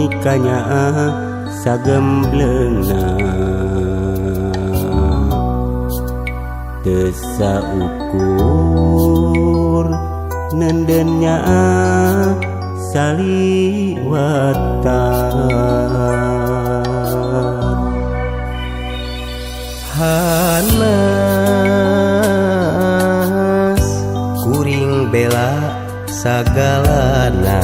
nikahnya sagemblengna desa ukur nendennya saliwatan hanas kuring bela sagalana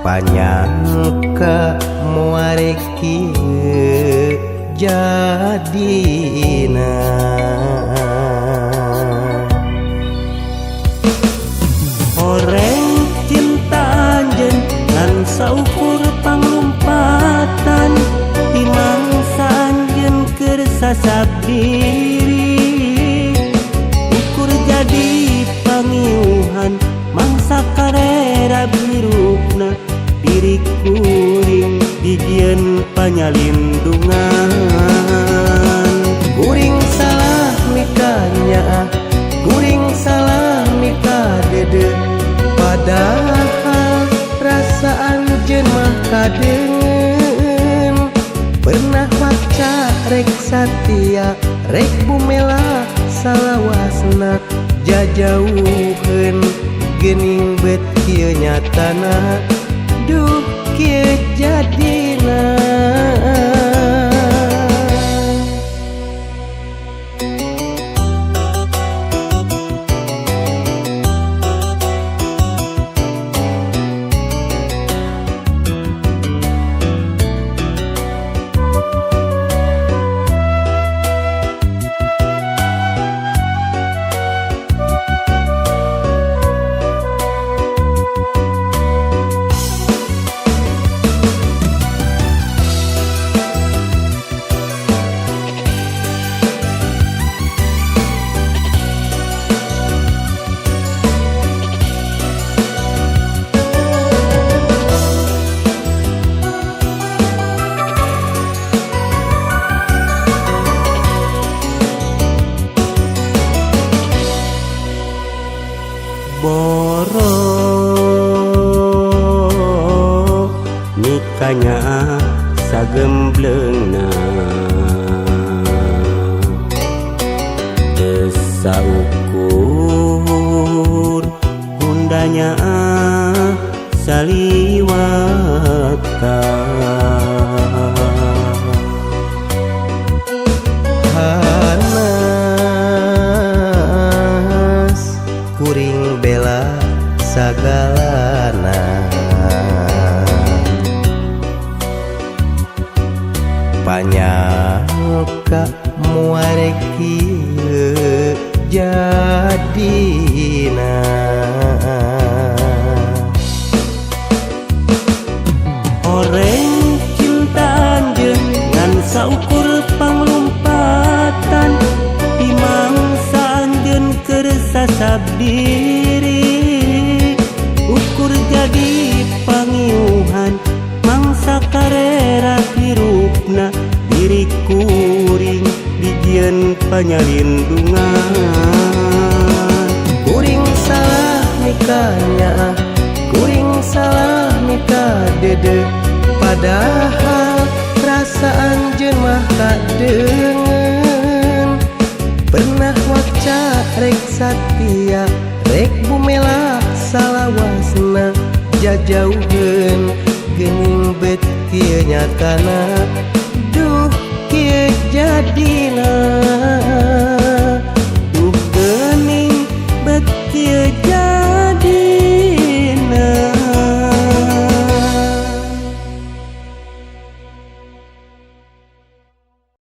panyangka muarek kieu jadina oreng cinta anjeun ngan saukur panglumpatan di mangsa anjeun keur sasab diri ukur jadi pangiuhan mangsa karera birukna diri kuring dijieun panyalindungan kuring salah mikanya kuring salah mika dede padahal rasa anjeun mah kadeungeun pernah waca rek satia rek bumela salawasna jajauheun geuning bet kieu nyatana duh kieu jadina boroh nikahnya sagemblengna desa ukur hundanya saliwatan hanas kuring bela sagalana panyangka muarek kieu jadina oreng cinta anjeun ngan saukur panglumpatan di mangsa anjeun keur sasab diri ukur jadi pangiuhan mangsa karera hirupna diri kuring dijieun panyalindungan kuring salah mikanya kuring salah mika dede padahal rasa anjeun mah kadeungeun pernah waca rek satia rek bumela salawasna jajauheun geuning bet kieu nyatana duh kieu jadina